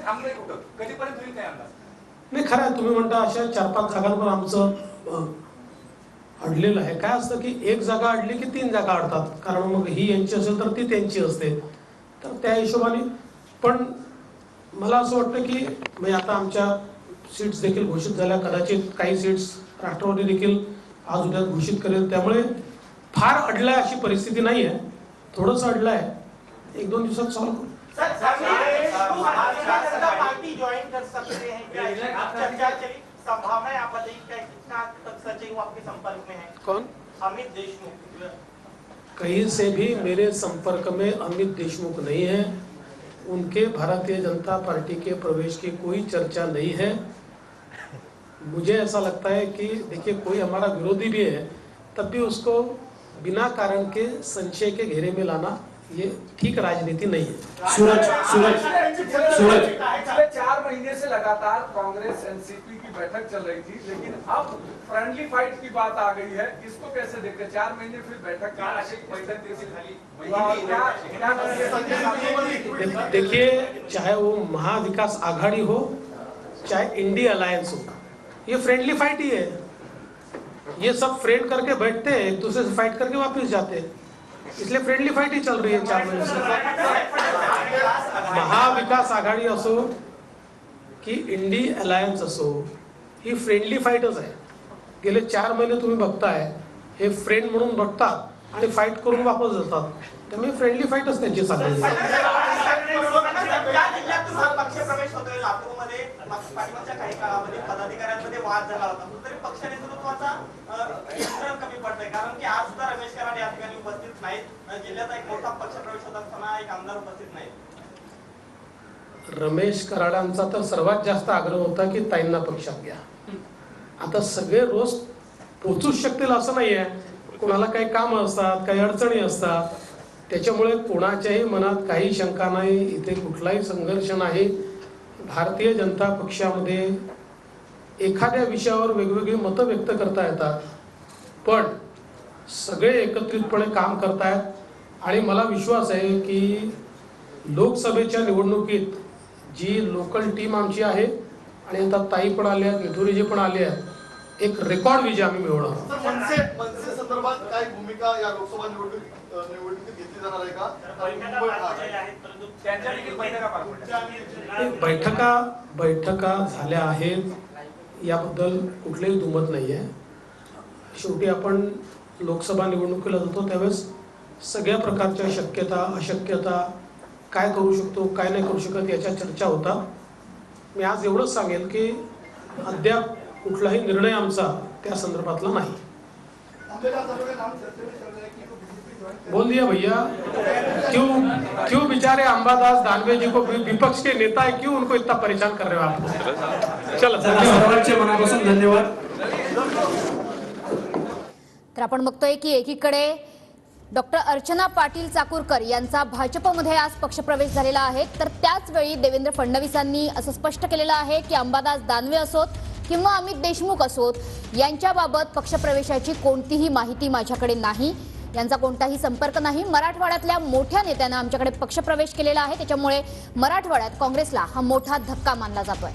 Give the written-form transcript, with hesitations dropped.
थांबलंय कुठं, कधीपर्यंत होईल काय अंदाज? नाही, खरं आहे तुम्ही म्हणता अशा 4-5 जागांवर आमचं अडलेलं आहे. काय असतं की एक जागा अडली की 3 जागा अडतात, कारण मग ही यांची असेल तर ती त्यांची असते. तर त्या हिशोबाने पण मला असं वाटतं की म्हणजे आता आमच्या सीट्स देखील घोषित झाल्या, कदाचित काही सीट्स राष्ट्रवादी देखील आज उद्या घोषित करेल. त्यामुळे फार अडलाय अशी परिस्थिती नाही आहे, थोडंसं अडलं आहे. 1-2 दिवसात सॉल्व्ह करू. पार्टी ज्वाइन कर सकते हैं क्या? चर्चा चली, संभावना है, आप बताइए कितना तक सचिव आपके संपर्क में है? कौन? अमित देशमुख। कहीं से भी मेरे संपर्क में अमित देशमुख नहीं है, उनके भारतीय जनता पार्टी के प्रवेश की कोई चर्चा नहीं है। मुझे ऐसा लगता है कि देखिए कोई हमारा विरोधी भी है तब भी उसको बिना कारण के संशय के घेरे में लाना ये ठीक राजनीति नहीं है। सूरज 4 महीने से लगातार कांग्रेस एनसीपी की बैठक चल रही थी, लेकिन अब फ्रेंडली फाइट की बात आ गई है, इसको कैसे देखते? 4 महीने फिर बैठक देखिए, चाहे वो महाविकास आघाड़ी हो चाहे इंडी अलायंस हो, ये फ्रेंडली फाइट ही है। ये सब फ्रेंड करके बैठते हैं, एक दूसरे से फाइट करके वापस जाते हैं, इसलिए फ्रेंडली फाइट ही चल रही है 4 महीने से। महाविकास आघाडी असो की इंडी अलायन्स असो, ही फ्रेंडली फाईटच आहे। गेले 4 महिने तुम्ही बघताय हे फ्रेंड म्हणून बघतात आणि फाईट करून वापस जातात, त्यामुळे फ्रेंडली फाईटच त्यांची चालली आहे। पक्षप्रवेश होतोय लातूरमध्ये, पाठीमागच्या काही काळामध्ये पदाधिकाऱ्यांमध्ये वाद झाला होता, तरी पक्ष नेतृत्वाचा नियंत्रण कमी पडतंय, कारण की आज सुद्धा रमेश कराड या ठिकाणी उपस्थित नाहीत, जिल्ह्याचा एक मोठा पक्षप्रवेश होत असताना एक आमदार उपस्थित नाहीत। रमेश कराडांचा तर सर्वात जास्त आग्रह होता की ताईंना पक्षात घ्या। आता सगळे रोज पोहोचूच शकतील असं नाही आहे, कोणाला काही काम असतात, काही अडचणी असतात, त्याच्यामुळे कोणाच्याही मनात काही शंका नाही, इथे कुठलाही संघर्ष नाही। भारतीय जनता पक्षामध्ये एखाद्या विषयावर वेगवेगळी मतं व्यक्त करता येतात, पण सगळे एकत्रितपणे काम करतायत आणि मला विश्वास आहे की लोकसभेच्या निवडणुकीत जी लोकल टीम आमची आहे आणि आता ताई पण आल्या, निठुरीजी पण आले आहेत, एक रेकॉर्ड विजय आम्ही मिळवणार। मनसे संदर्भात काय भूमिका या लोकसभा निवडणुकीत घेतली जाणार आहे का? बैठका झाल्या आहेत याबद्दल कुठलेही दुमत नाही आहे। शेवटी आपण लोकसभा निवडणुकीला जातो त्यावेळेस सगळ्या प्रकारच्या शक्यता अशक्यता, काय करू शकतो काय नाही करू शकत याच्या चर्चा होता। मी आज एवढंच सांगेल की अद्याप कुठलाही निर्णय आमचा त्या संदर्भातला नाही। बोल दिया भैया, क्यों बेचारे अंबादास दानवे जी को, विपक्ष के नेता है, क्यों उनको इतना परेशान कर रहे हो आप? चलो सर्वांचे मनापासून धन्यवाद। तर आपण बघतोय की एकीकडे डॉक्टर अर्चना पाटील चाकूरकर यांचा भाजपमध्ये आज पक्षप्रवेश झालेला आहे, तर त्याच वेळी देवेंद्र फडणवीसांनी असं स्पष्ट केलेलं आहे की अंबादास दानवे असोत किंवा अमित देशमुख असोत यांच्याबाबत पक्षप्रवेशाची कोणतीही माहिती माझ्याकडे नाही, यांचा कोणताही संपर्क नाही। मराठवाड्यातल्या मोठ्या नेत्यांना आमच्याकडे पक्षप्रवेश केलेला आहे, त्याच्यामुळे मराठवाड्यात काँग्रेसला हा मोठा धक्का मानला जातोय।